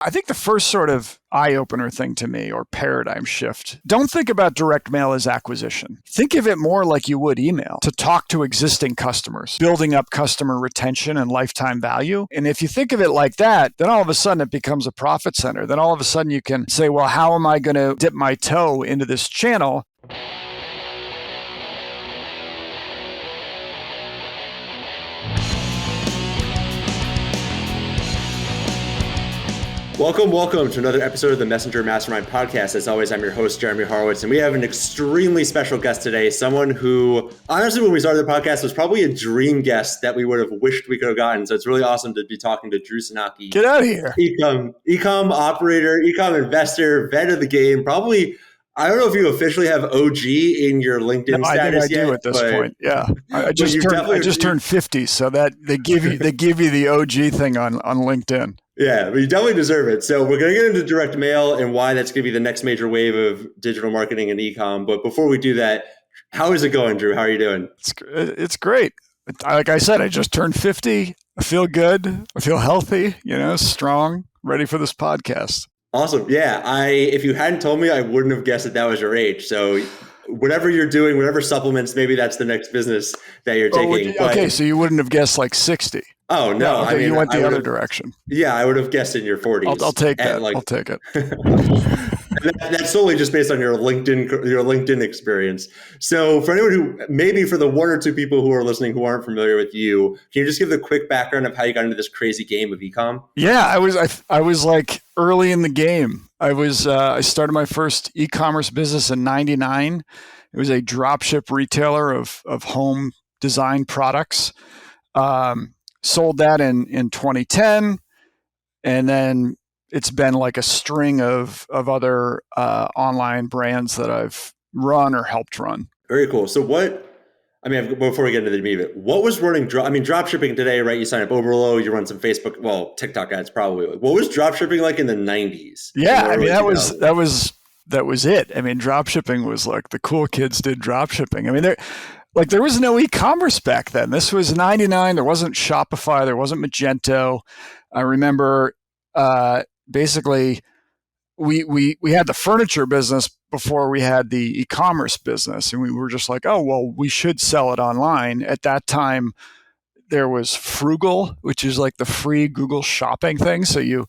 I think the first sort of eye-opener thing to me, or paradigm shift, don't think about direct mail as acquisition. Think of it more like you would email, to talk to existing customers, building up customer retention and lifetime value. And if you think of it like that, then all of a sudden it becomes a profit center. Then all of a sudden you can say, well, how am I going to dip my toe into this channel? Welcome to another episode of the Messenger Mastermind podcast. As always, I'm your host, Jeremy Horowitz, and we have an extremely special guest today, someone who, honestly, when we started the podcast, was probably a dream guest that we would have wished we could have gotten. So it's really awesome to be talking to Drew Sanocki. Get out of here. Ecom operator, ecom investor, vet of the game. Probably, I don't know if you officially have OG in your LinkedIn status I think I do at this point. Yeah, I just turned 50, so that they give you the OG thing on LinkedIn. Yeah, but you definitely deserve it. So we're going to get into direct mail and why that's going to be the next major wave of digital marketing and e-com. But before we do that, how is it going, Drew? How are you doing? It's great. Like I said, I just turned 50. I feel good. I feel healthy, strong, ready for this podcast. Awesome. Yeah. If you hadn't told me, I wouldn't have guessed that was your age. So whatever you're doing, whatever supplements, maybe that's the next business that you're taking. Okay. So you wouldn't have guessed like 60. Oh, no. Okay, you went the other direction. Yeah, I would have guessed in your 40s. I'll take that. I'll take it. That's solely just based on your LinkedIn experience. So for anyone who, maybe for the one or two people who are listening who aren't familiar with you, can you just give the quick background of how you got into this crazy game of e-com? Yeah, I was like early in the game. I started my first e-commerce business in '99. It was a dropship retailer of home design products. Sold that in 2010, and then it's been like a string of other online brands that I've run or helped run. Very cool. So before we get into the meat of it, what was running dropshipping today, right? You sign up Overlow, you run some Facebook, TikTok ads probably. What was dropshipping like in the 90s? Yeah, that was it. I mean, dropshipping was like the cool kids did dropshipping. I mean, there was no e-commerce back then. This was 99. There wasn't Shopify. There wasn't Magento. I remember basically we had the furniture business before we had the e-commerce business. And we were just like, oh, well, we should sell it online. At that time, there was Frugal, which is like the free Google shopping thing. So you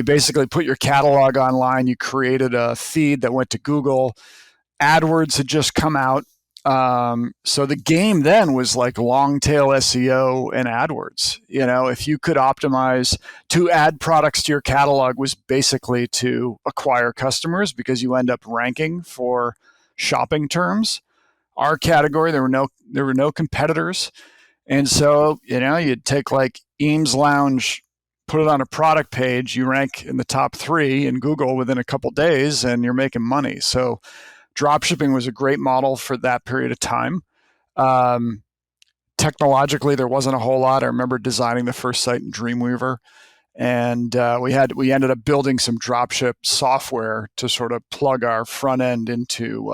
basically put your catalog online. You created a feed that went to Google. AdWords had just come out. So the game then was like long tail SEO and AdWords. If you could optimize to add products to your catalog was basically to acquire customers because you end up ranking for shopping terms. Our category, there were no competitors. And so, you'd take like Eames Lounge, put it on a product page, you rank in the top 3 in Google within a couple days and you're making money. So dropshipping was a great model for that period of time. Technologically, there wasn't a whole lot. I remember designing the first site in Dreamweaver, and we ended up building some dropship software to sort of plug our front end into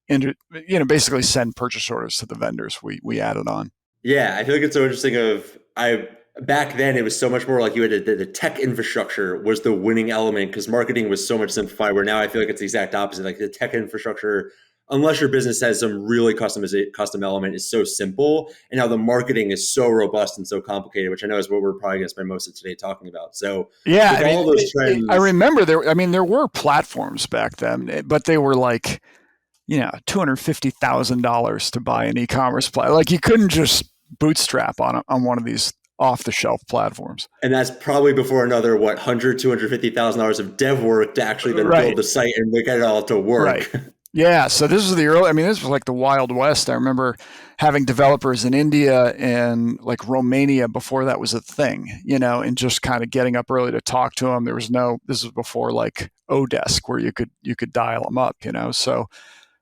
basically send purchase orders to the vendors we added on. Yeah, I feel like it's so interesting. Back then, it was so much more like you had the tech infrastructure was the winning element because marketing was so much simplified, where now I feel like it's the exact opposite. Like the tech infrastructure, unless your business has some really custom element, is so simple. And now the marketing is so robust and so complicated, which I know is what we're probably going to spend most of today talking about. So yeah, all those trends. I remember there were platforms back then, but they were like, $250,000 to buy an e-commerce platform. Like you couldn't just bootstrap on one of these off-the-shelf platforms. And that's probably before another, $250,000 of dev work to actually then build the site and make it all to work. Right. Yeah. So this was this was like the Wild West. I remember having developers in India and like Romania before that was a thing, and just kind of getting up early to talk to them. This was before like Odesk where you could dial them up, so.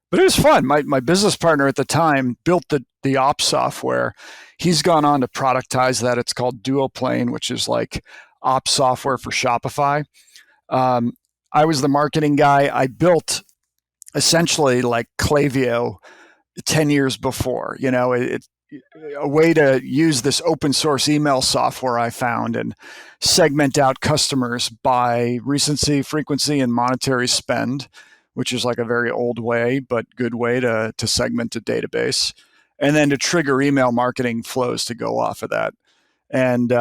But it was fun. My business partner at the time built the ops software. He's gone on to productize that. It's called Duoplane, which is like ops software for Shopify. I was the marketing guy. I built essentially like Klaviyo 10 years before. a way to use this open source email software I found and segment out customers by recency, frequency, and monetary spend, which is like a very old way, but good way to segment a database. And then to trigger email marketing flows to go off of that. And,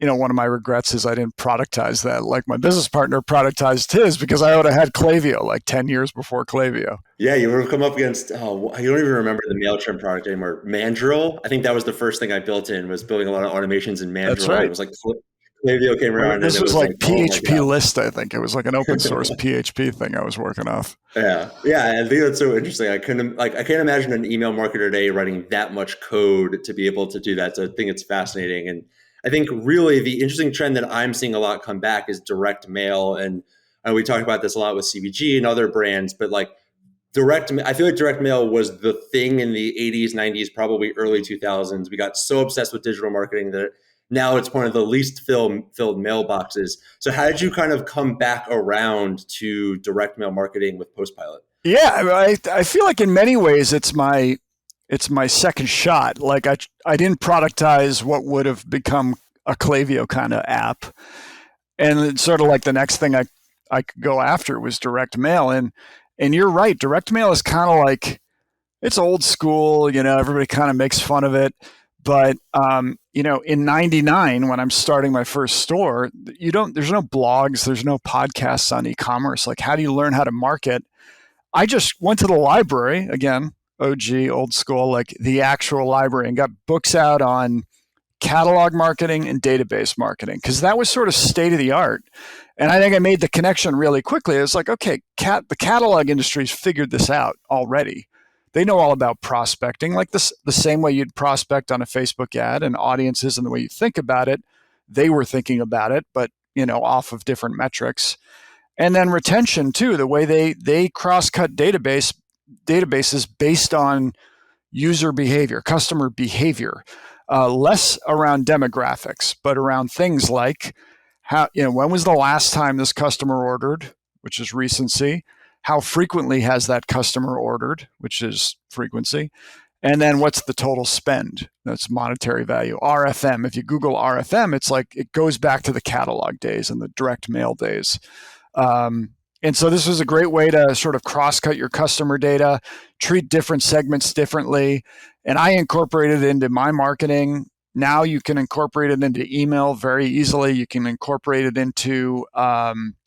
one of my regrets is I didn't productize that like my business partner productized his, because I would have had Klaviyo like 10 years before Klaviyo. Yeah, you would have come up against, I don't even remember the MailChimp product anymore. Mandrill. I think that was the first thing I built was building a lot of automations in Mandrill. That's right. It was like Klaviyo came around. This was like PHP oh list, I think. It was like an open source PHP thing I was working off. Yeah. I think that's so interesting. I can't imagine an email marketer today writing that much code to be able to do that. So I think it's fascinating. And I think really the interesting trend that I'm seeing a lot come back is direct mail. And we talk about this a lot with CBG and other brands, but like I feel like direct mail was the thing in the 80s, 90s, probably early 2000s. We got so obsessed with digital marketing that now it's one of the least filled mailboxes. So how did you kind of come back around to direct mail marketing with Postpilot? Yeah, I feel like in many ways it's my second shot. Like I didn't productize what would have become a Klaviyo kind of app. And it's sort of like the next thing I could go after was direct mail. And you're right, direct mail is kind of like, it's old school, everybody kind of makes fun of it. But, in 99, when I'm starting my first store, there's no blogs, there's no podcasts on e-commerce. Like, how do you learn how to market? I just went to the library, again, OG, old school, like the actual library, and got books out on catalog marketing and database marketing, because that was sort of state of the art. And I think I made the connection really quickly. It was like, okay, the catalog industry's figured this out already. They know all about prospecting, like the same way you'd prospect on a Facebook ad, and audiences and the way you think about it, they were thinking about it, but off of different metrics. And then retention too, the way they cross-cut databases based on user behavior, customer behavior, less around demographics, but around things like when was the last time this customer ordered, which is recency. How frequently has that customer ordered, which is frequency. And then what's the total spend? That's monetary value. RFM, if you Google RFM, it's like it goes back to the catalog days and the direct mail days. And so this was a great way to sort of cross-cut your customer data, treat different segments differently. And I incorporated it into my marketing. Now you can incorporate it into email very easily. You can incorporate it into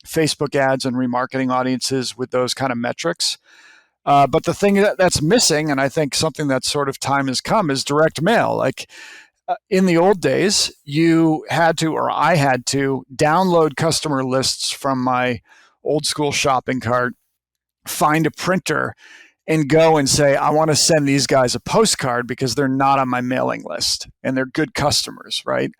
Facebook ads and remarketing audiences with those kind of metrics. But the thing that's missing, and I think something that sort of time has come, is direct mail. Like in the old days, you had to, or I had to, download customer lists from my old school shopping cart, find a printer, and go and say, I want to send these guys a postcard because they're not on my mailing list and they're good customers, right?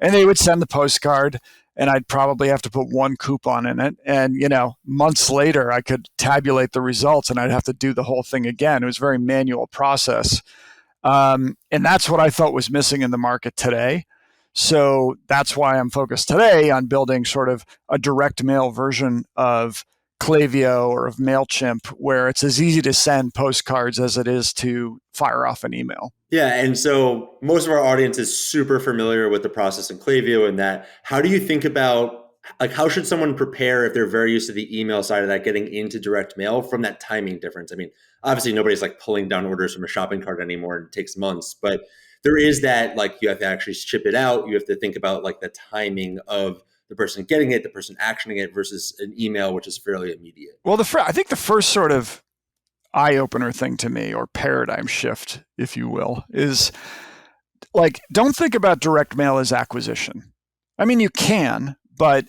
And they would send the postcard, and I'd probably have to put one coupon in it. And, months later, I could tabulate the results and I'd have to do the whole thing again. It was a very manual process. And that's what I felt was missing in the market today. So that's why I'm focused today on building sort of a direct mail version of Klaviyo or of MailChimp, where it's as easy to send postcards as it is to fire off an email. Yeah. And so most of our audience is super familiar with the process in Klaviyo and that. How do you think about, like, how should someone prepare if they're very used to the email side of that, getting into direct mail from that timing difference? I mean, obviously nobody's like pulling down orders from a shopping cart anymore, and it takes months, but there is that, like, you have to actually ship it out. You have to think about like the timing of the person getting it, the person actioning it versus an email, which is fairly immediate. Well, I think the first sort of eye-opener thing to me, or paradigm shift, if you will, is like, don't think about direct mail as acquisition. I mean, you can, but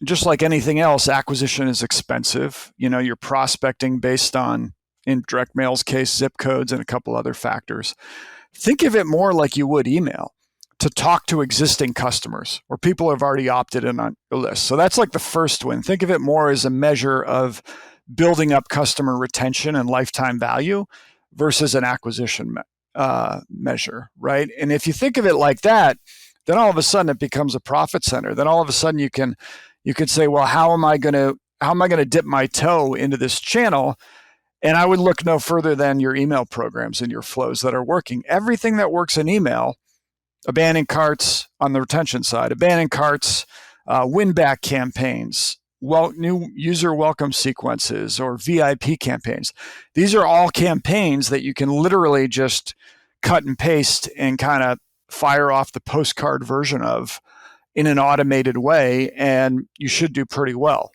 just like anything else, acquisition is expensive. You're prospecting based on, in direct mail's case, zip codes and a couple other factors. Think of it more like you would email, to talk to existing customers or people who have already opted in on your list. So that's like the first one. Think of it more as a measure of building up customer retention and lifetime value versus an acquisition measure, right? And if you think of it like that, then all of a sudden it becomes a profit center. Then all of a sudden you could say, well, how am I going to dip my toe into this channel? And I would look no further than your email programs and your flows that are working. Everything that works in email, abandoned carts on the retention side, abandoned carts, win back campaigns, new user welcome sequences, or VIP campaigns. These are all campaigns that you can literally just cut and paste and kind of fire off the postcard version of in an automated way, and you should do pretty well.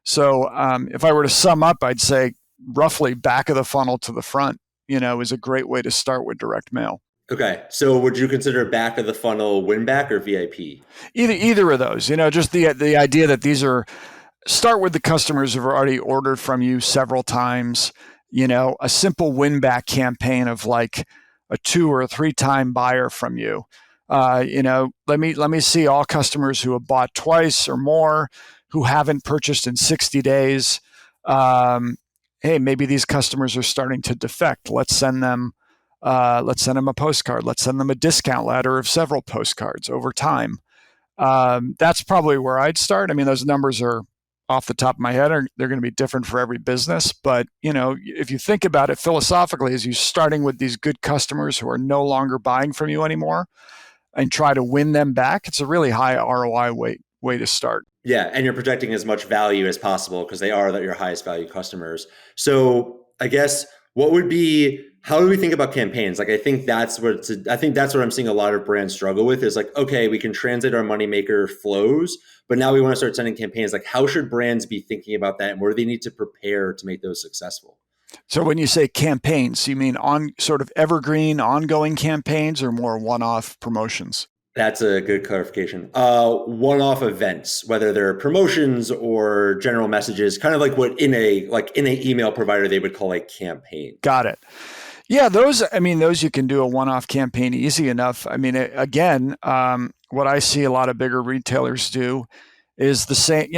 So if I were to sum up, I'd say roughly back of the funnel to the front, is a great way to start with direct mail. Okay. So would you consider back of the funnel win back or VIP? Either of those, just the idea that these are, start with the customers who've already ordered from you several times, a simple win back campaign of like a 2 or 3 time buyer from you. Let me see all customers who have bought twice or more, who haven't purchased in 60 days. Hey, maybe these customers are starting to defect. Let's send them a postcard. Let's send them a discount ladder of several postcards over time. That's probably where I'd start. I mean, those numbers are off the top of my head. They're going to be different for every business. But, if you think about it philosophically, as you starting with these good customers who are no longer buying from you anymore and try to win them back, it's a really high ROI way to start. Yeah, and you're projecting as much value as possible because they are your highest value customers. So I guess how do we think about campaigns? Like, I think that's what I'm seeing a lot of brands struggle with is like, okay, we can translate our moneymaker flows, but now we want to start sending campaigns. Like, how should brands be thinking about that? And where do they need to prepare to make those successful? So when you say campaigns, you mean on sort of evergreen, ongoing campaigns or more one-off promotions? That's a good clarification. One-off events, whether they're promotions or general messages, kind of like what in a email provider they would call a campaign. Got it. Yeah, those you can do a one-off campaign easy enough. I mean, again, what I see a lot of bigger retailers do is the same.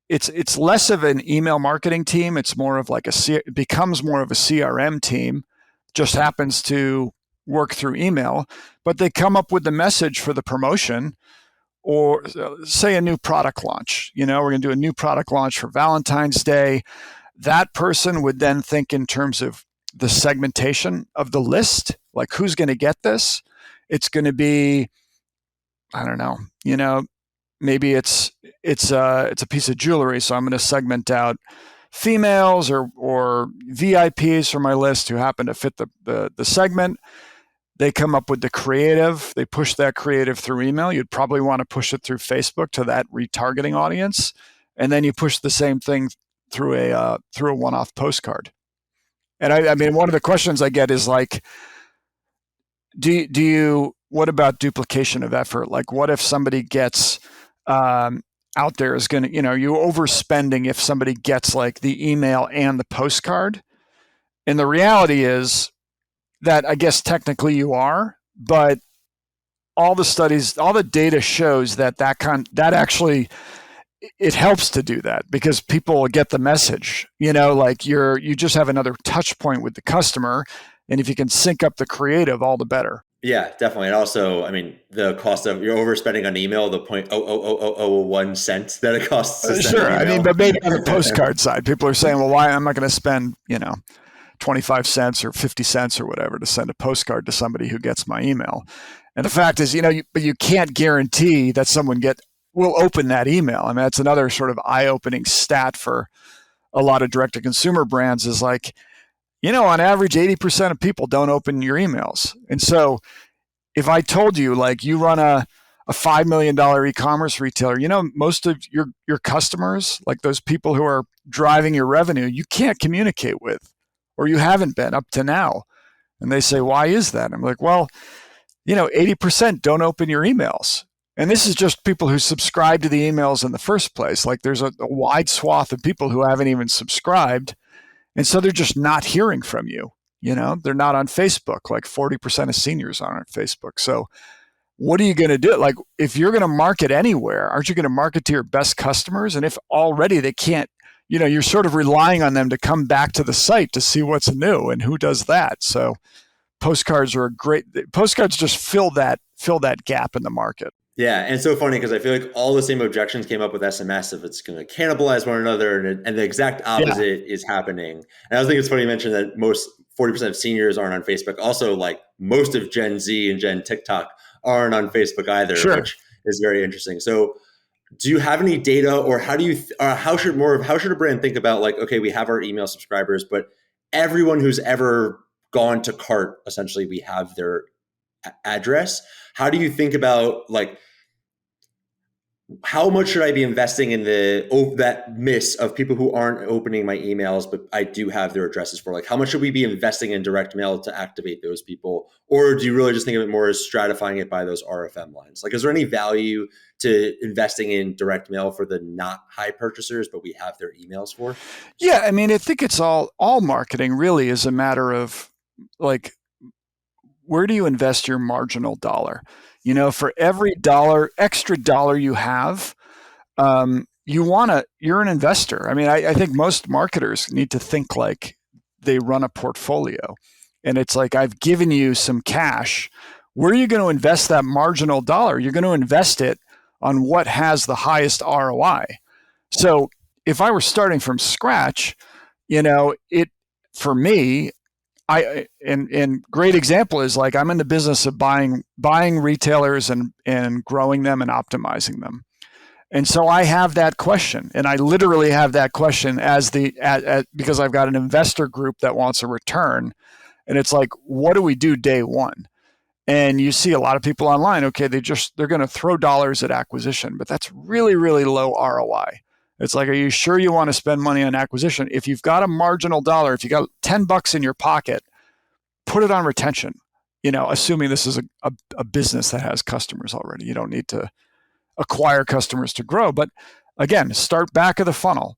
It's less of an email marketing team. It's more of like it becomes more of a CRM team. Just happens to work through email, but they come up with the message for the promotion, or say a new product launch. We're going to do a new product launch for Valentine's Day. That person would then think in terms of the segmentation of the list, like who's going to get this. It's going to be, I don't know, maybe it's a piece of jewelry, so I'm going to segment out females or VIPs from my list who happen to fit the segment. They come up with the creative. They push that creative through email. You'd probably want to push it through Facebook to that retargeting audience, and then you push the same thing through a one-off postcard. And I mean, one of the questions I get is like, what about duplication of effort? Like, what if somebody gets out there is going to, you overspending if somebody gets like the email and the postcard. And the reality is that I guess technically you are, but all the studies, all the data shows that actually it helps to do that because people get the message, like you just have another touch point with the customer. And if you can sync up the creative, all the better. Yeah, definitely. And also, I mean, the cost of you're overspending on email, the 0.00001 cents that it costs to send Sure. an email. I mean, but maybe on the postcard side, people are saying, well, why I'm not going to spend, 25 cents or 50 cents or whatever to send a postcard to somebody who gets my email. And the fact is, but you can't guarantee that someone will open that email. I mean, that's another sort of eye-opening stat for a lot of direct-to-consumer brands is like, on average, 80% of people don't open your emails. And so if I told you, like, you run a $5 million e-commerce retailer, most of your customers, like those people who are driving your revenue, you can't communicate with, or you haven't been up to now. And they say, why is that? I'm like, well, 80% don't open your emails. And this is just people who subscribe to the emails in the first place. Like there's a wide swath of people who haven't even subscribed. And so they're just not hearing from you. They're not on Facebook. Like 40% of seniors aren't on Facebook. So what are you going to do? Like, if you're going to market anywhere, aren't you going to market to your best customers? And if already they can't, you're sort of relying on them to come back to the site to see what's new, and who does that? So postcards just fill that gap in the market. Yeah, and it's so funny because I feel like all the same objections came up with SMS if it's going to cannibalize one another, and the exact Yeah, opposite is happening. And I think it's funny you mentioned that most 40% of seniors aren't on Facebook. Also, like most of Gen Z and Gen TikTok aren't on Facebook either, sure. which is very interesting. So, do you have any data, or how do you, how should a brand think about like, okay, we have our email subscribers, but everyone who's ever gone to cart, essentially, we have their address. How do you think about like how much should I be investing in that miss of people who aren't opening my emails, but I do have their addresses for? Like, how much should we be investing in direct mail to activate those people, or do you really just think of it more as stratifying it by those RFM lines? Like, is there any value to investing in direct mail for the not high purchasers, but we have their emails for? Yeah, I mean, I think it's all marketing really is a matter of like, where do you invest your marginal dollar? For every extra dollar you have, you're an investor. I mean, I think most marketers need to think like they run a portfolio. And it's like, I've given you some cash. Where are you going to invest that marginal dollar? You're going to invest it on what has the highest ROI. So if I were starting from scratch, it for me, and great example is like I'm in the business of buying retailers and growing them and optimizing them. And so I have that question, and I literally have that question because I've got an investor group that wants a return, and it's like, what do we do day one? And you see a lot of people online. Okay, they're going to throw dollars at acquisition, but that's really really low ROI. It's like, are you sure you want to spend money on acquisition? If you've got a marginal dollar, if you got $10 in your pocket, put it on retention. Assuming this is a business that has customers already, you don't need to acquire customers to grow. But again, start back of the funnel.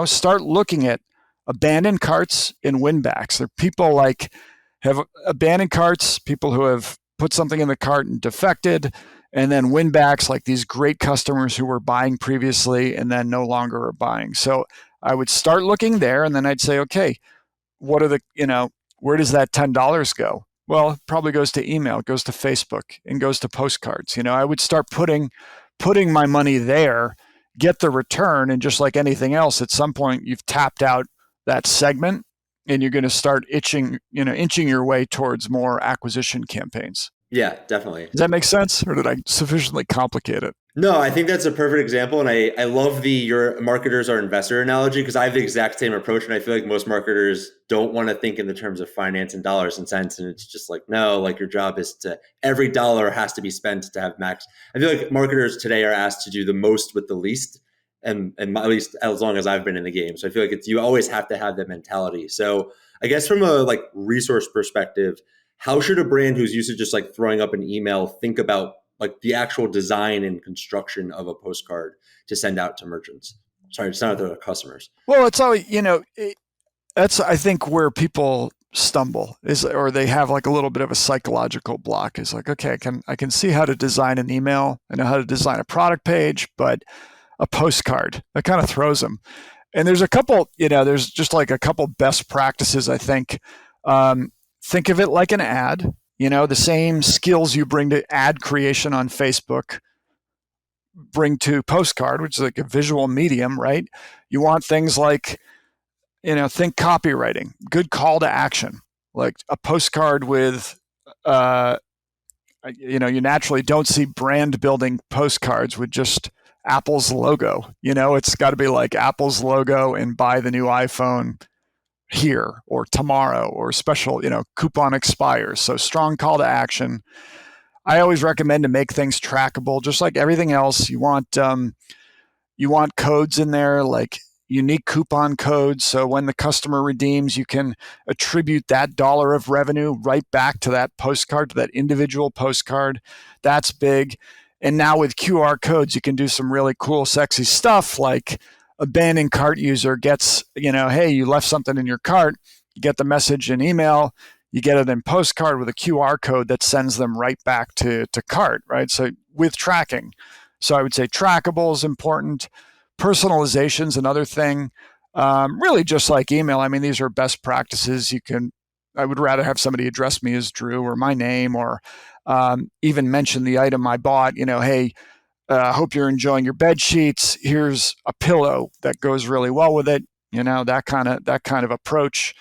Start looking at abandoned carts and winbacks. There are people like have abandoned carts, people who have put something in the cart and defected, and then winbacks, like these great customers who were buying previously and then no longer are buying. So I would start looking there, and then I'd say, okay, what are where does that $10 go? Well, it probably goes to email, it goes to Facebook, and goes to postcards. I would start putting my money there, get the return, and just like anything else, at some point you've tapped out that segment, and you're going to start inching your way towards more acquisition campaigns. Yeah, definitely. Does that make sense, or did I sufficiently complicate it? No, I think that's a perfect example. And I love your marketers are investor analogy because I have the exact same approach. And I feel like most marketers don't want to think in the terms of finance and dollars and cents. And it's just like, no, like your job is every dollar has to be spent to have max. I feel like marketers today are asked to do the most with the least. And at least as long as I've been in the game. So I feel like you always have to have that mentality. So I guess from a like resource perspective, how should a brand who's used to just like throwing up an email think about like the actual design and construction of a postcard to send out to merchants? Sorry, to send out to their customers. Well, it's always, that's, I think, where people stumble or they have like a little bit of a psychological block. Is like, okay, I can see how to design an email. I know how to design a product page, but a postcard, that kind of throws them. And there's a couple, there's just like a couple best practices, I think. Think of it like an ad. The same skills you bring to ad creation on Facebook, bring to postcard, which is like a visual medium, right? You want things like, think copywriting, good call to action, like a postcard with, you naturally don't see brand building postcards with just Apple's logo. It's got to be like Apple's logo and buy the new iPhone here or tomorrow or special, coupon expires. So strong call to action. I always recommend to make things trackable, just like everything else. You want codes in there, like unique coupon codes. So when the customer redeems, you can attribute that dollar of revenue right back to that postcard, to that individual postcard. That's big. And now with QR codes, you can do some really cool, sexy stuff like abandoned cart user gets, hey, you left something in your cart. You get the message in email. You get it in postcard with a QR code that sends them right back to cart, right? So with tracking. So I would say trackable is important. Personalization is another thing. Really just like email. I mean, these are best practices. You can I would rather have somebody address me as Drew or my name, or even mention the item I bought. Hey, hope you're enjoying your bed sheets. Here's a pillow that goes really well with it. That kind of approach.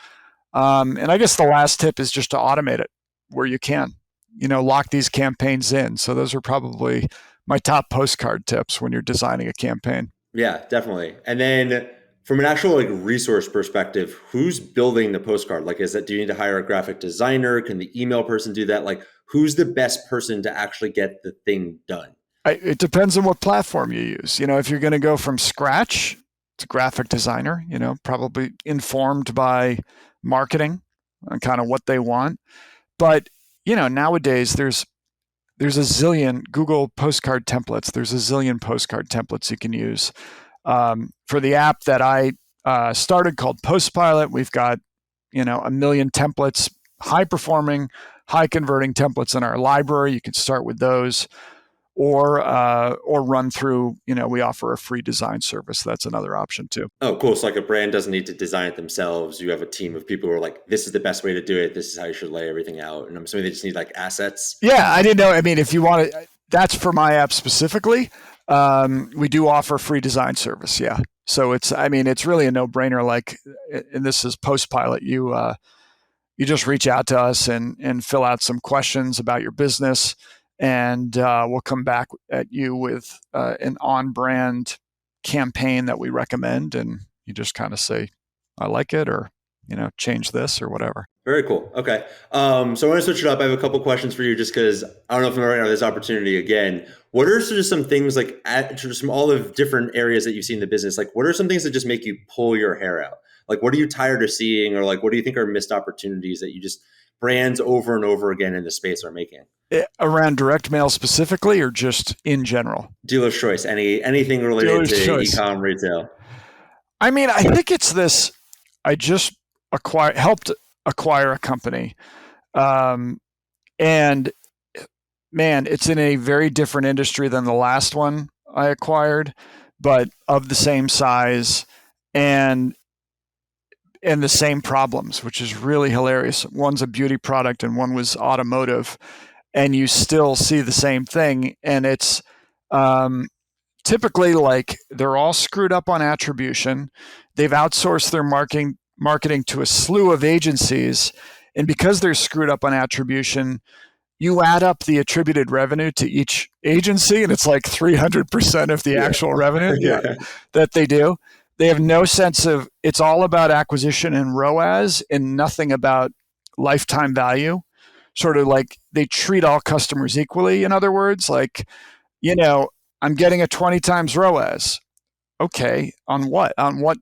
And I guess the last tip is just to automate it where you can. Lock these campaigns in. So those are probably my top postcard tips when you're designing a campaign. Yeah, definitely. And then from an actual like resource perspective, who's building the postcard? Like, do you need to hire a graphic designer? Can the email person do that? Like, who's the best person to actually get the thing done? It depends on what platform you use. If you're going to go from scratch, it's a graphic designer, probably informed by marketing and kind of what they want. But, nowadays there's a zillion Google postcard templates. There's a zillion postcard templates you can use. For the app that I started called Postpilot, we've got, a million templates, high performing, high converting templates in our library. You can start with those, or run through. We offer a free design service. That's another option too. Oh, cool. So like a brand doesn't need to design it themselves. You have a team of people who are like, this is the best way to do it. This is how you should lay everything out. And I'm assuming they just need like assets. Yeah, I didn't know. I mean, if you want to, that's for my app specifically. We do offer free design service. Yeah. So it's really a no brainer. Like, and this is Postpilot. You just reach out to us and fill out some questions about your business, and we'll come back at you with an on-brand campaign that we recommend, and you just kind of say, I like it, or change this or whatever. Very cool. Okay. So I want to switch it up. I have a couple questions for you just because I don't know if I'm right now this opportunity again. What are sort of some things like just from all the different areas that you see in the business, like what are some things that just make you pull your hair out? Like, what are you tired of seeing, or like, what do you think are missed opportunities that you just brands over and over again in the space are making? Around direct mail specifically, or just in general? Dealer's choice. Anything related Dealer's to choice. e-com retail? I mean, I think it's this. I just helped acquire a company, and man, it's in a very different industry than the last one I acquired, but of the same size and the same problems, which is really hilarious. One's a beauty product and one was automotive, and you still see the same thing. And it's typically like they're all screwed up on attribution. They've outsourced their marketing to a slew of agencies. And because they're screwed up on attribution, you add up the attributed revenue to each agency, and it's like 300% of the actual revenue that they do. They have no sense of, it's all about acquisition and ROAS and nothing about lifetime value. Sort of like they treat all customers equally. In other words, like, I'm getting a 20 times ROAS. Okay, on what? On what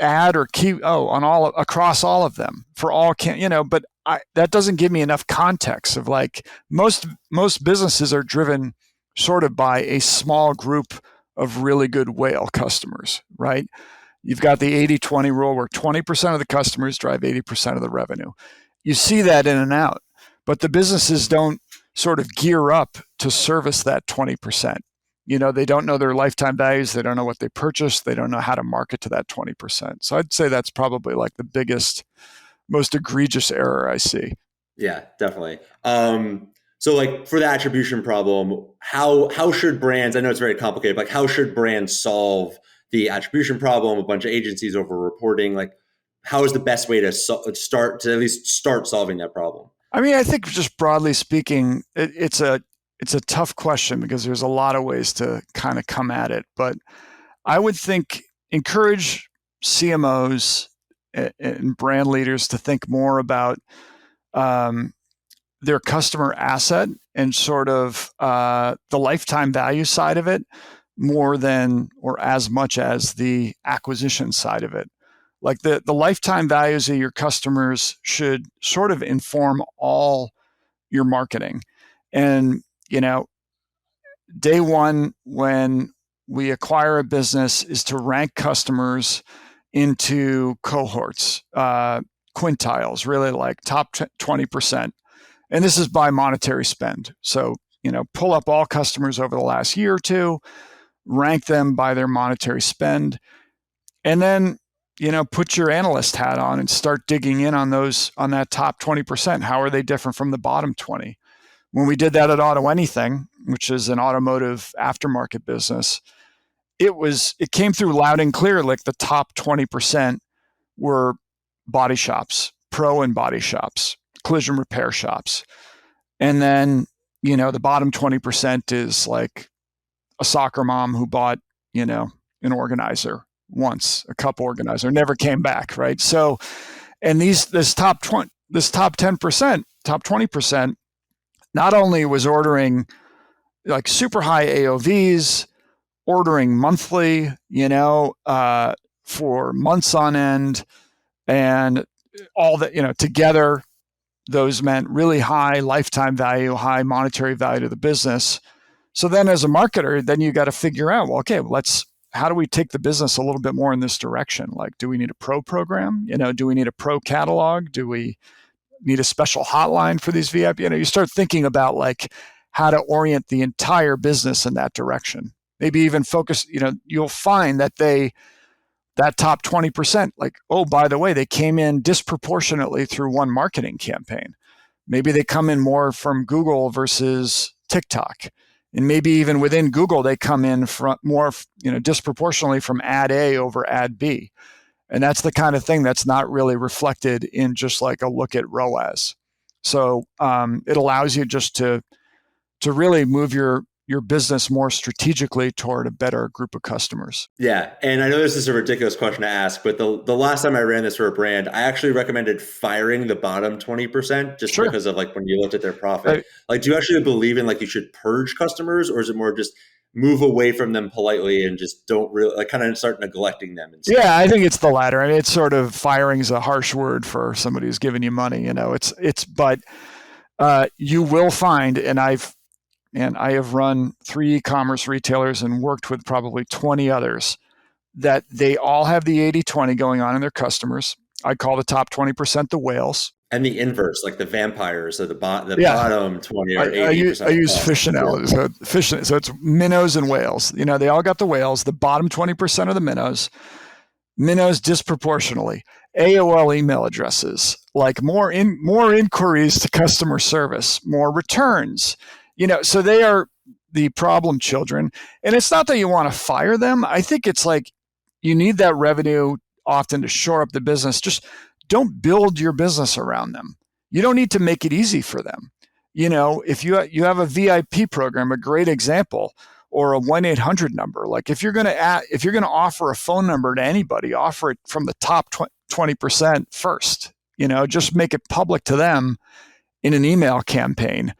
ad or key? Oh, on all, across all of them for all but that doesn't give me enough context of like most businesses are driven sort of by a small group of really good whale customers, right? You've got the 80-20 rule where 20% of the customers drive 80% of the revenue. You see that in and out, but the businesses don't sort of gear up to service that 20%. They don't know their lifetime values. They don't know what they purchased. They don't know how to market to that 20%. So I'd say that's probably like the biggest, most egregious error I see. Yeah, definitely. So like for the attribution problem, how should brands, I know it's very complicated, but like how should brands solve the attribution problem? A bunch of agencies over reporting, like how is the best way to at least start solving that problem? I mean, I think just broadly speaking, it's a tough question because there's a lot of ways to kind of come at it. But I would think encourage CMOs and brand leaders to think more about their customer asset and sort of the lifetime value side of it more than or as much as the acquisition side of it. Like the lifetime values of your customers should sort of inform all your marketing. And, day one when we acquire a business is to rank customers into cohorts, quintiles, really like top 20%. And this is by monetary spend. So, pull up all customers over the last year or two, rank them by their monetary spend. And then, put your analyst hat on and start digging in on that top 20%. How are they different from the bottom 20? When we did that at Auto Anything, which is an automotive aftermarket business, it came through loud and clear. Like the top 20% were body shops, pro and body shops, collision repair shops. And then, the bottom 20% is like a soccer mom who bought, an organizer once, a cup organizer, never came back, right? So, and this top 10%, top 20%, not only was ordering like super high AOVs, ordering monthly, for months on end, and all that, together, those meant really high lifetime value, high monetary value to the business. So then as a marketer, then you got to figure out, well, okay, how do we take the business a little bit more in this direction? Like, do we need a pro program? Do we need a pro catalog? Do we need a special hotline for these VIP? You start thinking about like how to orient the entire business in that direction. Maybe even focus, you'll find that that top 20%, like, oh, by the way, they came in disproportionately through one marketing campaign. Maybe they come in more from Google versus TikTok. And maybe even within Google, they come in from more, disproportionately from ad A over ad B. And that's the kind of thing that's not really reflected in just like a look at ROAS. So it allows you just to really move your business more strategically toward a better group of customers. Yeah. And I know this is a ridiculous question to ask, but the last time I ran this for a brand, I actually recommended firing the bottom 20% just Sure. because of like when you looked at their profit. Like, do you actually believe in like you should purge customers, or is it more just move away from them politely and just don't really like kind of start neglecting them? And yeah, I think it's the latter. I mean, it's sort of firing is a harsh word for somebody who's giving you money. But you will find, and I have run 3 e-commerce retailers and worked with probably 20 others, that they all have the 80-20 going on in their customers. I call the top 20% the whales. And the inverse, like the vampires, so the bottom 20 or 80%. I use fish analogy. So it's minnows and whales. They all got the whales. The bottom 20% are the minnows. Minnows disproportionately. AOL email addresses, like more inquiries to customer service, more returns. So they are the problem children. And it's not that you want to fire them. I think it's like you need that revenue often to shore up the business. Just don't build your business around them. You don't need to make it easy for them. If you have a VIP program, a great example, or a 1-800 number, like if you're going to offer a phone number to anybody, offer it from the top 20% first. Just make it public to them in an email campaign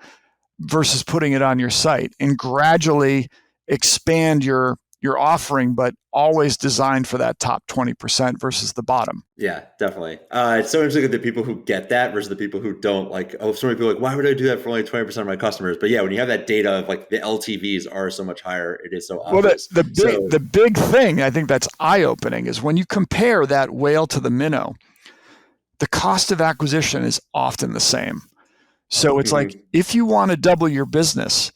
versus putting it on your site, and gradually expand your offering, but always designed for that top 20% versus the bottom. Yeah, definitely. It's so interesting that the people who get that versus the people who don't. Like, so many people are like, why would I do that for only 20% of my customers? But yeah, when you have that data of like the LTVs are so much higher, it is so obvious. Well, the big thing I think that's eye-opening is when you compare that whale to the minnow, the cost of acquisition is often the same. So it's like, if you want to double your business,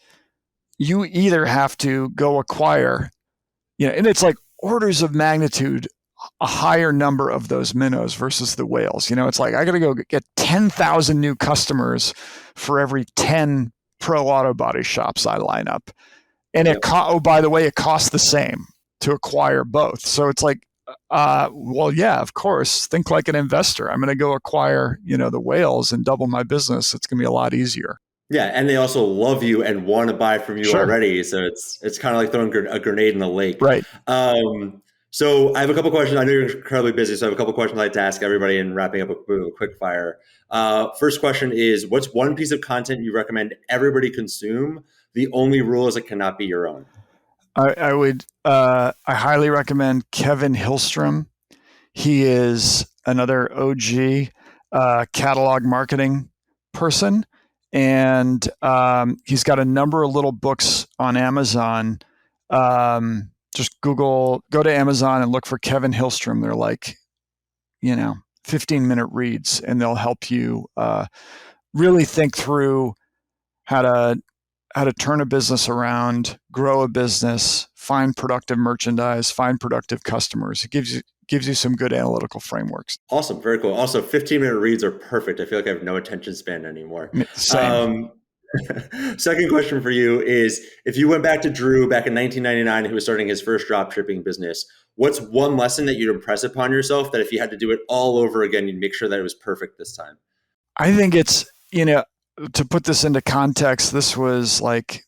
you either have to go acquire, and it's like orders of magnitude, a higher number of those minnows versus the whales. It's like, I got to go get 10,000 new customers for every 10 pro auto body shops I line up. And by the way, it costs the same to acquire both. So it's like, well, yeah, of course, think like an investor. I'm going to go acquire, the whales and double my business. It's going to be a lot easier. Yeah, and they also love you and want to buy from you already. So it's kind of like throwing a grenade in the lake. Right. So I have a couple questions. I know you're incredibly busy, so I have a couple questions I'd like to ask everybody and wrapping up a quick fire. First question is, what's one piece of content you recommend everybody consume? The only rule is it cannot be your own. I highly recommend Kevin Hillstrom. He is another OG catalog marketing person. And he's got a number of little books on Amazon. Just go to Amazon and look for Kevin Hillstrom. They're like, 15-minute reads, and they'll help you really think through how how to turn a business around, grow a business, find productive merchandise, find productive customers. It gives you some good analytical frameworks. Awesome. Very cool. Also, 15-minute reads are perfect. I feel like I have no attention span anymore. Same. Second question for you is, if you went back to Drew back in 1999, who was starting his first drop shipping business, what's one lesson that you'd impress upon yourself that if you had to do it all over again, you'd make sure that it was perfect this time? I think it's, to put this into context, this was like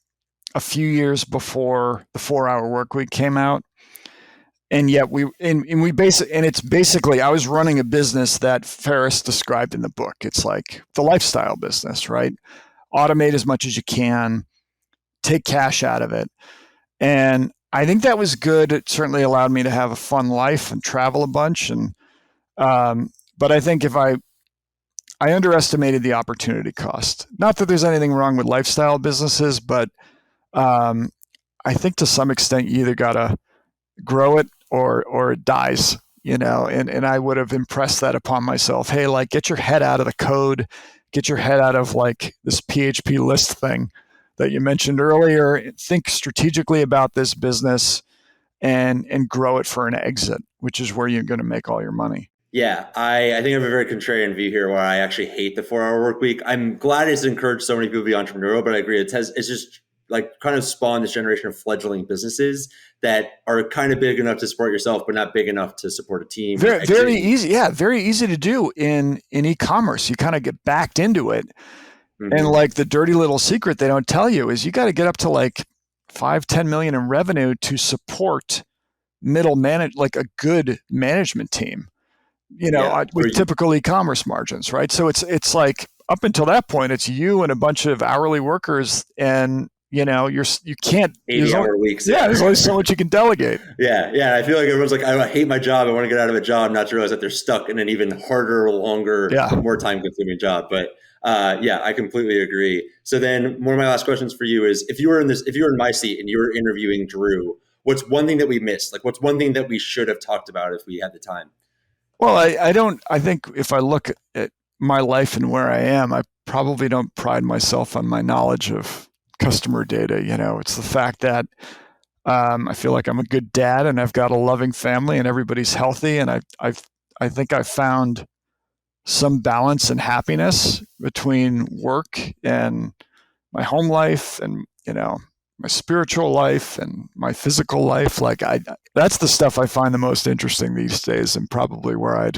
a few years before the 4-Hour Workweek came out. And yet it's basically, I was running a business that Ferriss described in the book. It's like the lifestyle business, right? Automate as much as you can, take cash out of it. And I think that was good. It certainly allowed me to have a fun life and travel a bunch. And, but I think I underestimated the opportunity cost. Not that there's anything wrong with lifestyle businesses, but I think to some extent you either got to grow it or it dies, and I would have impressed that upon myself. Hey, like, get your head out of the code, get your head out of like this PHP list thing that you mentioned earlier. Think strategically about this business and grow it for an exit, which is where you're going to make all your money. Yeah, I think I have a very contrarian view here where I actually hate the 4-hour work week. I'm glad it's encouraged so many people to be entrepreneurial, but I agree it's just like kind of spawned this generation of fledgling businesses that are kind of big enough to support yourself, but not big enough to support a team. Very easy. Yeah, very easy to do in e-commerce. You kind of get backed into it. Mm-hmm. And like the dirty little secret they don't tell you is you got to get up to like 5-10 million in revenue to support like a good management team, with typical e-commerce margins, right? So it's like up until that point, it's you and a bunch of hourly workers, and you can't 80-hour weeks. Yeah, there's only so much you can delegate. Yeah. I feel like everyone's like, I hate my job. I want to get out of a job, not to realize that they're stuck in an even harder, longer, more time-consuming job. But I completely agree. So then, one of my last questions for you is: if you were in my seat and you were interviewing Drew, what's one thing that we missed? Like, what's one thing that we should have talked about if we had the time? Well, I think if I look at my life and where I am, I probably don't pride myself on my knowledge of customer data. It's the fact that I feel like I'm a good dad and I've got a loving family and everybody's healthy. And I think I've found some balance and happiness between work and my home life and, my spiritual life and my physical life. Like that's the stuff I find the most interesting these days, and probably where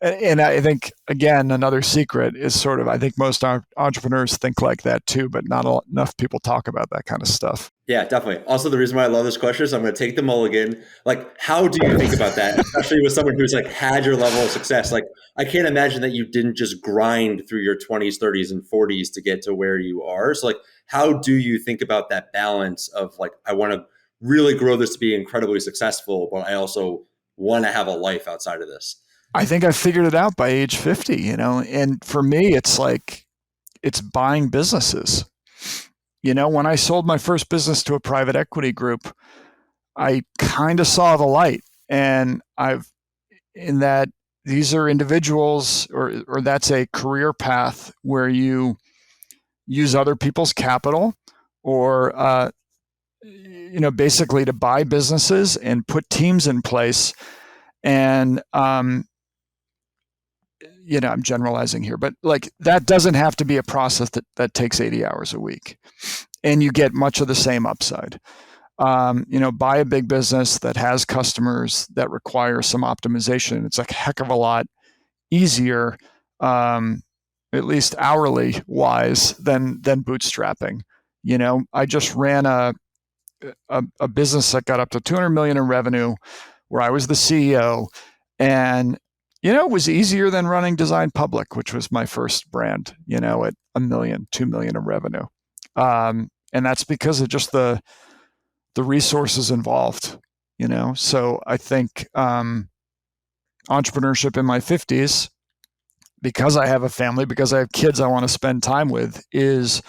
and I think, again, another secret is sort of, I think most entrepreneurs think like that too, but not enough people talk about that kind of stuff. Yeah, definitely. Also, the reason why I love this question is I'm going to take the mulligan. Like, how do you think about that? Especially with someone who's like had your level of success. Like, I can't imagine that you didn't just grind through your 20s, 30s, and 40s to get to where you are. So like, how do you think about that balance of like, I want to really grow this to be incredibly successful, but I also want to have a life outside of this? I think I figured it out by age 50, and for me, it's like, it's buying businesses. When I sold my first business to a private equity group, I kind of saw the light, and in that these are individuals or that's a career path where you use other people's capital or, basically to buy businesses and put teams in place. And, I'm generalizing here, but like that doesn't have to be a process that takes 80 hours a week, and you get much of the same upside. Buy a big business that has customers that require some optimization. It's a heck of a lot easier, at least hourly wise, than bootstrapping. I just ran a business that got up to 200 million in revenue, where I was the CEO, and it was easier than running Design Public, which was my first brand, at 1 million, 2 million in revenue. And that's because of just the resources involved, So I think entrepreneurship in my 50s, because I have a family, because I have kids I want to spend time with, is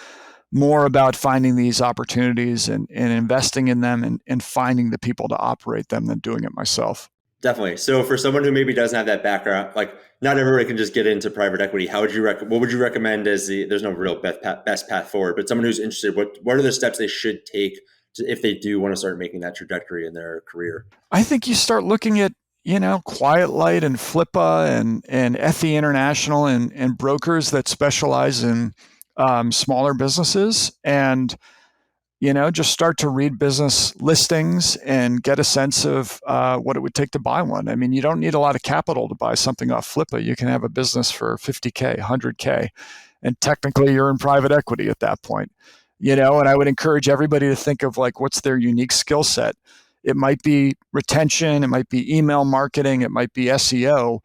more about finding these opportunities and investing in them and finding the people to operate them than doing it myself. Definitely. So for someone who maybe doesn't have that background, like not everybody can just get into private equity. What would you recommend as there's no real best path forward, but someone who's interested, what are the steps they should take if they do want to start making that trajectory in their career? I think you start looking at, Quiet Light and Flippa and FE International and brokers that specialize in smaller businesses, and just start to read business listings and get a sense of what it would take to buy one. I mean, you don't need a lot of capital to buy something off Flippa. You can have a business for $50K, $100K, and technically you're in private equity at that point. And I would encourage everybody to think of like, what's their unique skill set? It might be retention, it might be email marketing, it might be SEO.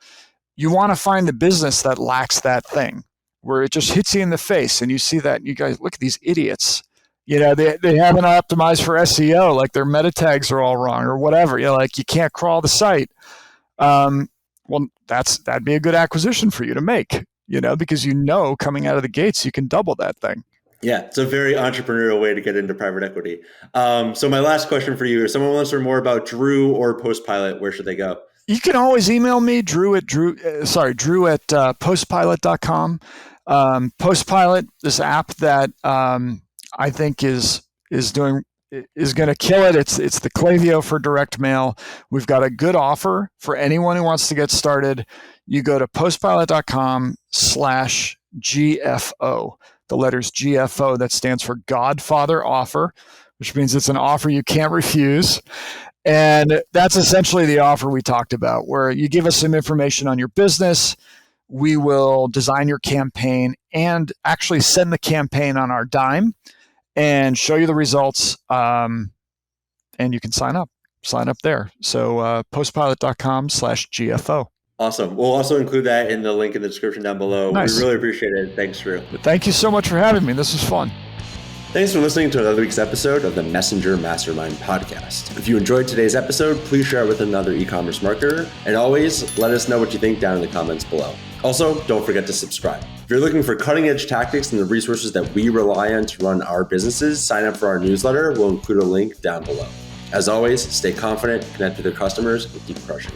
You want to find the business that lacks that thing, where it just hits you in the face and you see that and you guys, look at these idiots. They haven't optimized for SEO, like their meta tags are all wrong or whatever. Like you can't crawl the site. Well, that'd be a good acquisition for you to make, because coming out of the gates, you can double that thing. Yeah, it's a very entrepreneurial way to get into private equity. So my last question for you, if someone wants to learn more about Drew or Postpilot, where should they go? You can always email me, Drew at postpilot.com. Postpilot, this app that I think is going to kill it. It's the Klaviyo for direct mail. We've got a good offer for anyone who wants to get started. You go to postpilot.com/GFO. The letters GFO, that stands for Godfather Offer, which means it's an offer you can't refuse. And that's essentially the offer we talked about, where you give us some information on your business. We will design your campaign and actually send the campaign on our dime and show you the results. And you can sign up there. So postpilot.com/GFO. Awesome. We'll also include that in the link in the description down below. Nice. We really appreciate it. Thanks, Drew. Thank you so much for having me. This was fun. Thanks for listening to another week's episode of the Messenger Mastermind podcast. If you enjoyed today's episode, please share it with another e-commerce marketer. And always let us know what you think down in the comments below. Also, don't forget to subscribe. If you're looking for cutting edge tactics and the resources that we rely on to run our businesses, sign up for our newsletter. We'll include a link down below. As always, stay confident, connect with your customers, and keep crushing.